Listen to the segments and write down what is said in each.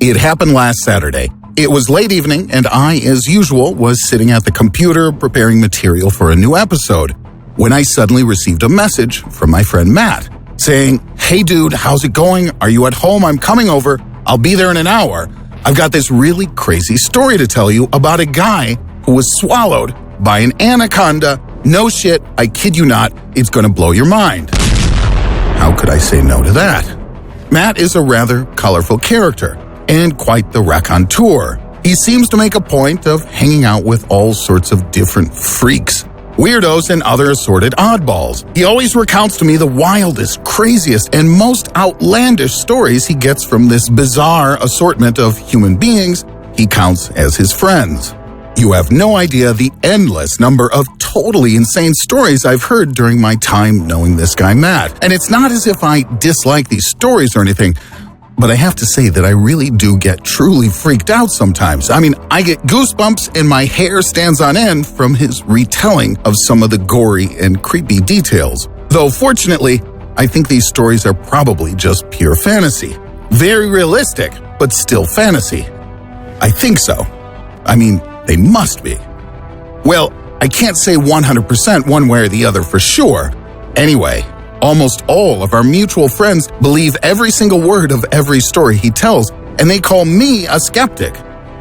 It happened last Saturday. It was late evening, and I, as usual, was sitting at the computer preparing material for a new episode when I suddenly received a message from my friend Matt saying, "Hey dude, how's it going? Are you at home? I'm coming over. I'll be there in an hour. I've got this really crazy story to tell you about a guy who was swallowed by an anaconda. No shit, I kid you not, it's gonna blow your mind." How could I say no to that? Matt is a rather colorful character and quite the raconteur. He seems to make a point of hanging out with all sorts of different freaks, weirdos, and other assorted oddballs. He always recounts to me the wildest, craziest, and most outlandish stories he gets from this bizarre assortment of human beings he counts as his friends. You have no idea the endless number of totally insane stories I've heard during my time knowing this guy Matt. And it's not as if I dislike these stories or anything, but I have to say that I really do get truly freaked out sometimes. I mean, I get goosebumps and my hair stands on end from his retelling of some of the gory and creepy details. Though fortunately, I think these stories are probably just pure fantasy. Very realistic, but still fantasy. I think so. I mean, they must be. Well, I can't say 100% one way or the other for sure. Anyway, almost all of our mutual friends believe every single word of every story he tells, and they call me a skeptic.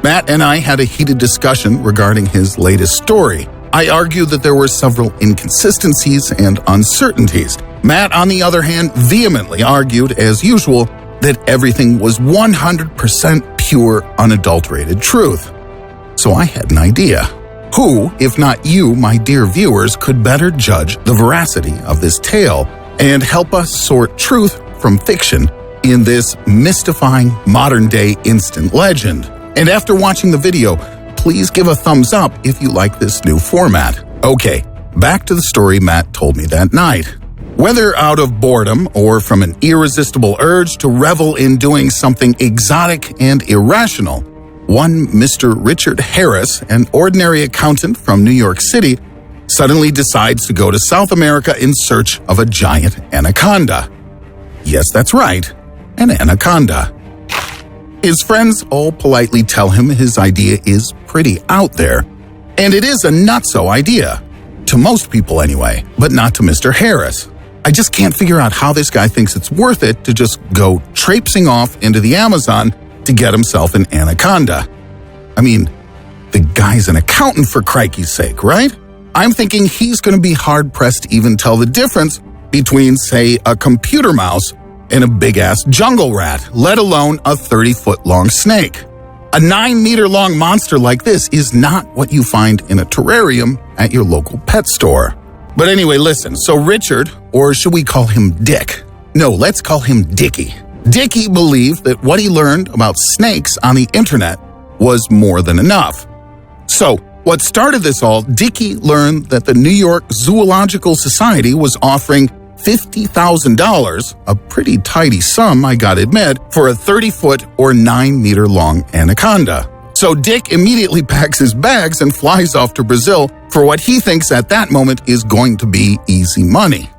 Matt and I had a heated discussion regarding his latest story. I argued that there were several inconsistencies and uncertainties. Matt, on the other hand, vehemently argued, as usual, that everything was 100% pure, unadulterated truth. So I had an idea. Who, if not you, my dear viewers, could better judge the veracity of this tale and help us sort truth from fiction in this mystifying modern-day instant legend? And after watching the video, please give a thumbs up if you like this new format. Okay, back to the story Matt told me that night. Whether out of boredom or from an irresistible urge to revel in doing something exotic and irrational, one Mr. Richard Harris, an ordinary accountant from New York City, suddenly decides to go to South America in search of a giant anaconda. Yes, that's right, an anaconda. His friends all politely tell him his idea is pretty out there, and it is a nutso idea. To most people anyway, but not to Mr. Harris. I just can't figure out how this guy thinks it's worth it to just go traipsing off into the Amazon to get himself an anaconda. I mean, the guy's an accountant for crikey's sake, right? I'm thinking he's going to be hard-pressed to even tell the difference between, say, a computer mouse and a big-ass jungle rat, let alone a 30-foot-long snake. A 9-meter-long monster like this is not what you find in a terrarium at your local pet store. But anyway, listen, so Richard, or should we call him Dick? No, let's call him Dickie. Dickie believed that what he learned about snakes on the internet was more than enough. So, what started this all, Dickie learned that the New York Zoological Society was offering $50,000, a pretty tidy sum, I gotta admit, for a 30-foot or 9-meter-long anaconda. So Dick immediately packs his bags and flies off to Brazil for what he thinks at that moment is going to be easy money.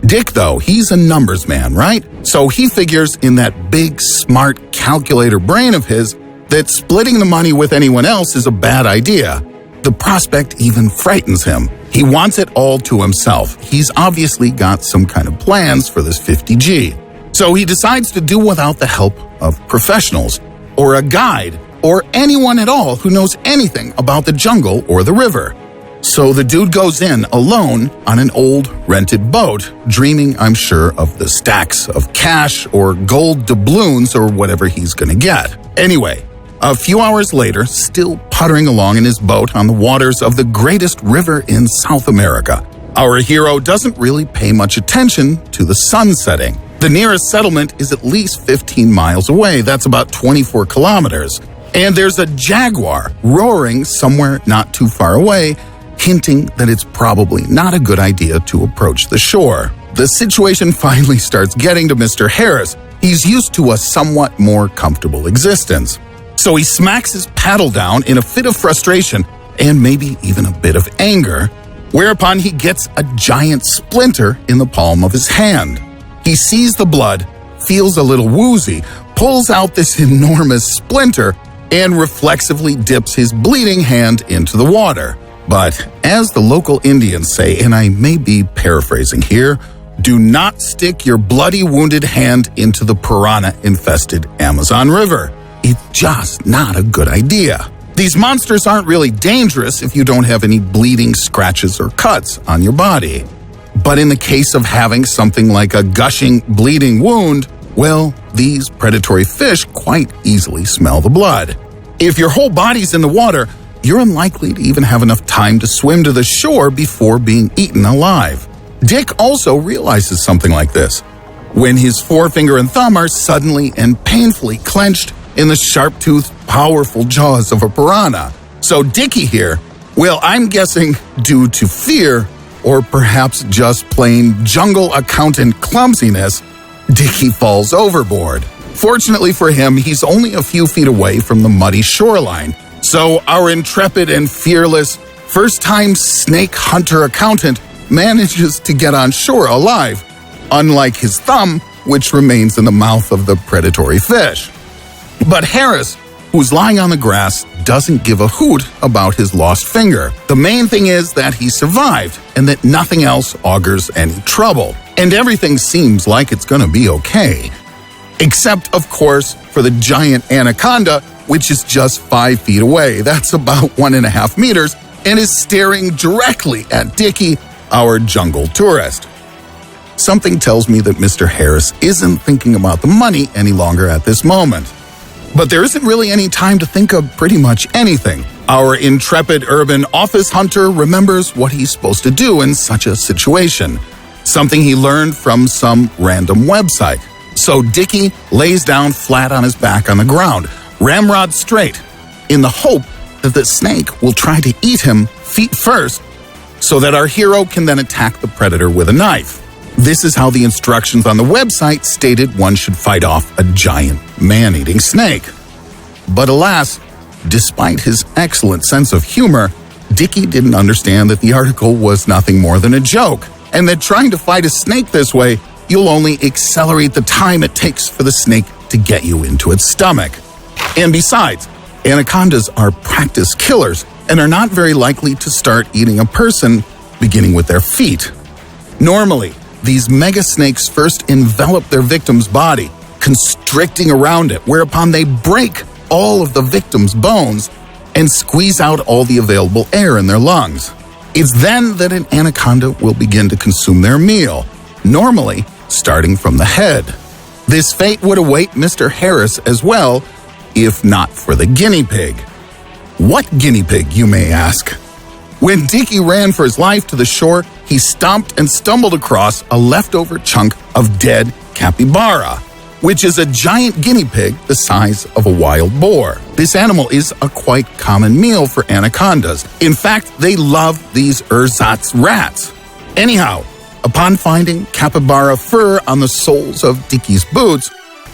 Dick, though, he's a numbers man, right? So he figures in that big, smart calculator brain of his that splitting the money with anyone else is a bad idea. The prospect even frightens him. He wants it all to himself. He's obviously got some kind of plans for this 50G. So he decides to do without the help of professionals, or a guide, or anyone at all who knows anything about the jungle or the river. So the dude goes in alone on an old rented boat, dreaming, I'm sure, of the stacks of cash or gold doubloons or whatever he's gonna get. Anyway, a few hours later, still puttering along in his boat on the waters of the greatest river in South America, our hero doesn't really pay much attention to the sun setting. The nearest settlement is at least 15 miles away. That's about 24 kilometers. And there's a jaguar roaring somewhere not too far away, hinting that it's probably not a good idea to approach the shore. The situation finally starts getting to Mr. Harris. He's used to a somewhat more comfortable existence. So he smacks his paddle down in a fit of frustration and maybe even a bit of anger, whereupon he gets a giant splinter in the palm of his hand. He sees the blood, feels a little woozy, pulls out this enormous splinter and reflexively dips his bleeding hand into the water. But as the local Indians say, and I may be paraphrasing here, do not stick your bloody wounded hand into the piranha-infested Amazon River. It's just not a good idea. These monsters aren't really dangerous if you don't have any bleeding scratches or cuts on your body. But in the case of having something like a gushing, bleeding wound, well, these predatory fish quite easily smell the blood. If your whole body's in the water, you're unlikely to even have enough time to swim to the shore before being eaten alive. Dick also realizes something like this when his forefinger and thumb are suddenly and painfully clenched in the sharp-toothed, powerful jaws of a piranha. So Dickie here, well, I'm guessing due to fear, or perhaps just plain jungle accountant clumsiness, Dickie falls overboard. Fortunately for him, he's only a few feet away from the muddy shoreline, so our intrepid and fearless first-time snake hunter accountant manages to get on shore alive, unlike his thumb, which remains in the mouth of the predatory fish. But Harris, who's lying on the grass, doesn't give a hoot about his lost finger. The main thing is that he survived and that nothing else augurs any trouble. And everything seems like it's going to be okay. Except, of course, for the giant Anaconda, which is just 5 feet away. That's about 1.5 meters and is staring directly at Dickie, our jungle tourist. Something tells me that Mr. Harris isn't thinking about the money any longer at this moment. But there isn't really any time to think of pretty much anything. Our intrepid urban office hunter remembers what he's supposed to do in such a situation, something he learned from some random website. So Dickie lays down flat on his back on the ground, ramrod straight, in the hope that the snake will try to eat him feet first, so that our hero can then attack the predator with a knife. This is how the instructions on the website stated one should fight off a giant man-eating snake. But alas, despite his excellent sense of humor, Dickie didn't understand that the article was nothing more than a joke, and that trying to fight a snake this way, you'll only accelerate the time it takes for the snake to get you into its stomach. And besides, anacondas are practice killers and are not very likely to start eating a person beginning with their feet. Normally, these mega snakes first envelop their victim's body, constricting around it, whereupon they break all of the victim's bones and squeeze out all the available air in their lungs. It's then that an anaconda will begin to consume their meal, normally starting from the head. This fate would await Mr. Harris as well, if not for the guinea pig. What guinea pig, you may ask? When Dickie ran for his life to the shore, he stomped and stumbled across a leftover chunk of dead capybara, which is a giant guinea pig the size of a wild boar. This animal is a quite common meal for anacondas. In fact, they love these ersatz rats. Anyhow, upon finding capybara fur on the soles of Dickie's boots,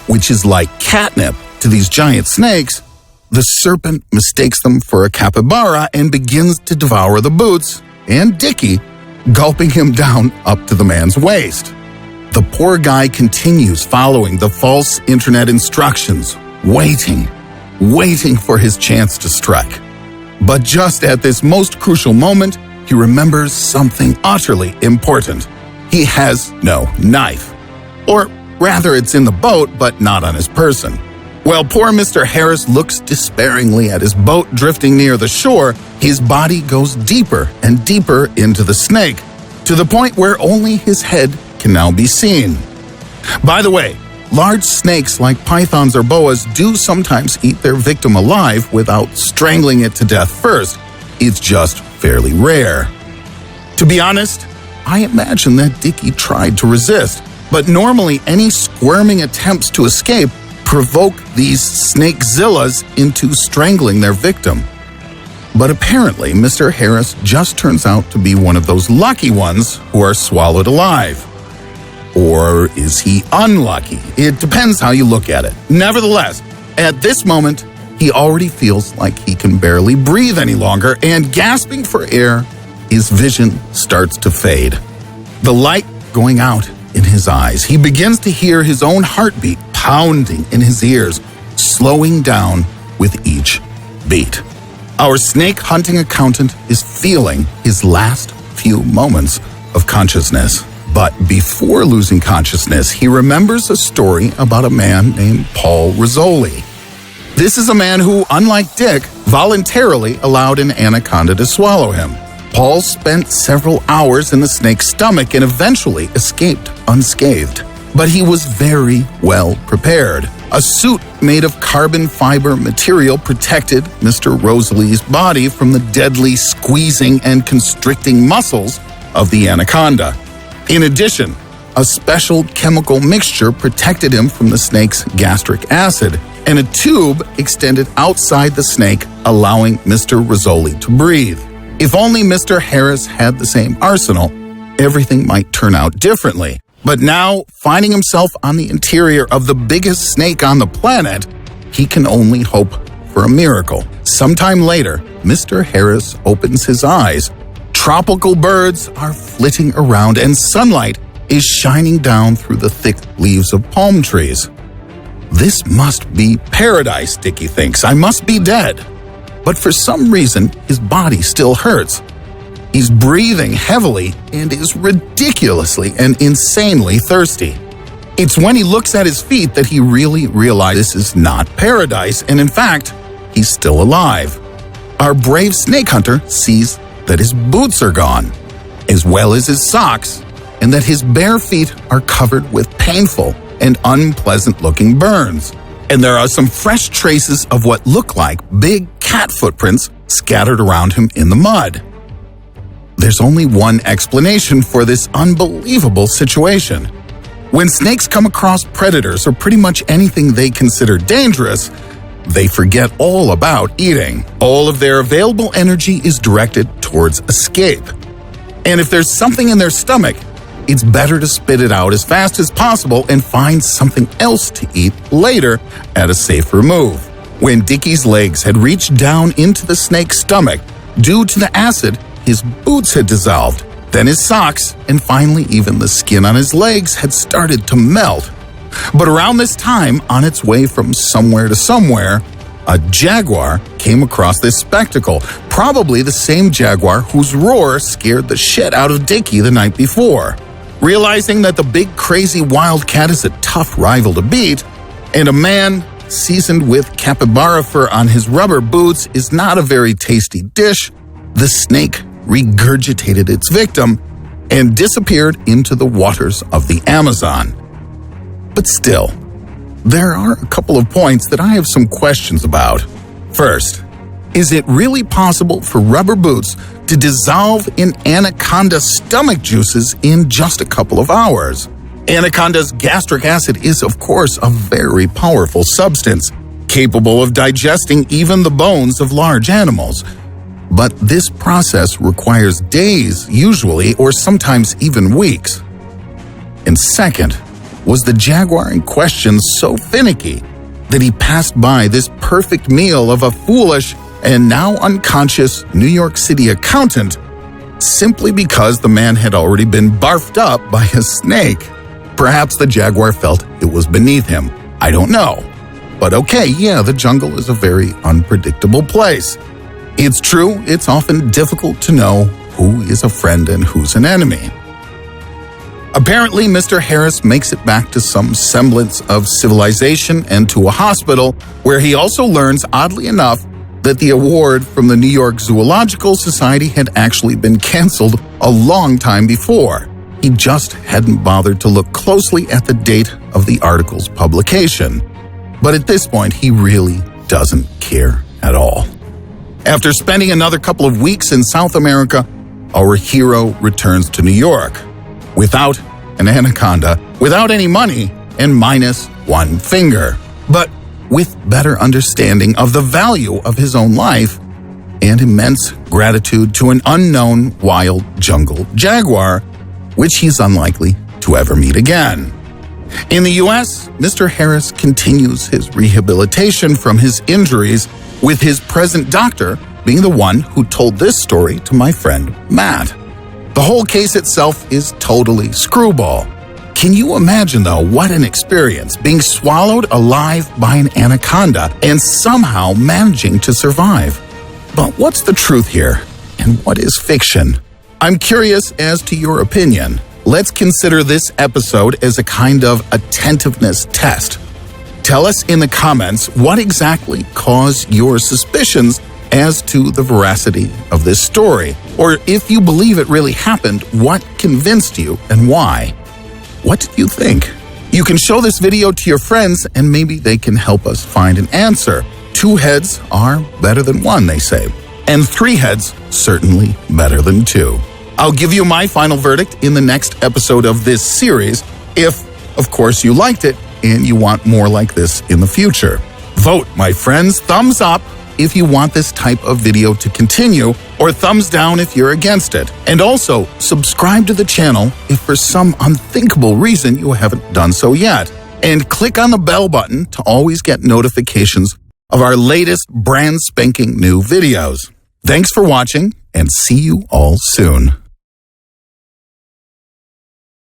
which is like catnip to these giant snakes, the serpent mistakes them for a capybara and begins to devour the boots, and Dickie, gulping him down up to the man's waist. The poor guy continues following the false internet instructions, waiting for his chance to strike. But just at this most crucial moment, he remembers something utterly important. He has no knife. Or rather, it's in the boat, but not on his person. While poor Mr. Harris looks despairingly at his boat drifting near the shore, his body goes deeper and deeper into the snake, to the point where only his head can now be seen. By the way, large snakes like pythons or boas do sometimes eat their victim alive without strangling it to death first. It's just fairly rare. To be honest, I imagine that Dickie tried to resist, but normally any squirming attempts to escape provoke these snakezillas into strangling their victim. But apparently, Mr. Harris just turns out to be one of those lucky ones who are swallowed alive. Or is he unlucky? It depends how you look at it. Nevertheless, at this moment, he already feels like he can barely breathe any longer, and gasping for air, his vision starts to fade. The light going out in his eyes. He begins to hear his own heartbeat pounding in his ears, slowing down with each beat. Our snake hunting accountant is feeling his last few moments of consciousness. But before losing consciousness, he remembers a story about a man named Paul Rizzoli. This is a man who, unlike Dick, voluntarily allowed an anaconda to swallow him. Paul spent several hours in the snake's stomach and eventually escaped unscathed. But he was very well prepared. A suit made of carbon fiber material protected Mr. Rizzoli's body from the deadly squeezing and constricting muscles of the anaconda. In addition, a special chemical mixture protected him from the snake's gastric acid, and a tube extended outside the snake, allowing Mr. Rizzoli to breathe. If only Mr. Harris had the same arsenal, everything might turn out differently. But now, finding himself on the interior of the biggest snake on the planet, he can only hope for a miracle. Sometime later, Mr. Harris opens his eyes. Tropical birds are flitting around and sunlight is shining down through the thick leaves of palm trees. This must be paradise, Dickie thinks. I must be dead. But for some reason, his body still hurts. He's breathing heavily and is ridiculously and insanely thirsty. It's when he looks at his feet that he really realizes this is not paradise, and in fact, he's still alive. Our brave snake hunter sees that his boots are gone, as well as his socks, and that his bare feet are covered with painful and unpleasant-looking burns. And there are some fresh traces of what look like big cat footprints scattered around him in the mud. There's only one explanation for this unbelievable situation. When snakes come across predators or pretty much anything they consider dangerous, they forget all about eating. All of their available energy is directed towards escape. And if there's something in their stomach, it's better to spit it out as fast as possible and find something else to eat later at a safer move. When Dickie's legs had reached down into the snake's stomach, due to the acid, his boots had dissolved. Then his socks, and finally even the skin on his legs had started to melt. But around this time, on its way from somewhere to somewhere, a jaguar came across this spectacle, probably the same jaguar whose roar scared the shit out of Dickie the night before. Realizing that the big crazy wildcat is a tough rival to beat, and a man seasoned with capybara fur on his rubber boots is not a very tasty dish, the snake regurgitated its victim and disappeared into the waters of the Amazon. But still, there are a couple of points that I have some questions about. First, is it really possible for rubber boots to dissolve in anaconda stomach juices in just a couple of hours? Anaconda's gastric acid is, of course, a very powerful substance, capable of digesting even the bones of large animals. But this process requires days, usually, or sometimes even weeks. And second, was the jaguar in question so finicky that he passed by this perfect meal of a foolish and now unconscious New York City accountant simply because the man had already been barfed up by a snake? Perhaps the jaguar felt it was beneath him. I don't know. But okay, yeah, the jungle is a very unpredictable place. It's true, it's often difficult to know who is a friend and who's an enemy. Apparently, Mr. Harris makes it back to some semblance of civilization and to a hospital, where he also learns, oddly enough, that the award from the New York Zoological Society had actually been canceled a long time before. He just hadn't bothered to look closely at the date of the article's publication. But at this point, he really doesn't care at all. After spending another couple of weeks in South America, our hero returns to New York. Without an anaconda, without any money, and minus one finger. But with better understanding of the value of his own life and immense gratitude to an unknown wild jungle jaguar, which he's unlikely to ever meet again. In the U.S., Mr. Harris continues his rehabilitation from his injuries, with his present doctor being the one who told this story to my friend Matt. The whole case itself is totally screwball. Can you imagine, though, what an experience, being swallowed alive by an anaconda and somehow managing to survive? But what's the truth here, and what is fiction? I'm curious as to your opinion. Let's consider this episode as a kind of attentiveness test. Tell us in the comments what exactly caused your suspicions as to the veracity of this story. Or if you believe it really happened, what convinced you and why? What did you think? You can show this video to your friends and maybe they can help us find an answer. 2 heads are better than 1, they say. And 3 heads certainly better than 2. I'll give you my final verdict in the next episode of this series if, of course, you liked it and you want more like this in the future. Vote, my friends. Thumbs up if you want this type of video to continue, or thumbs down if you're against it. And also, subscribe to the channel if for some unthinkable reason you haven't done so yet. And click on the bell button to always get notifications of our latest brand spanking new videos. Thanks for watching, and see you all soon.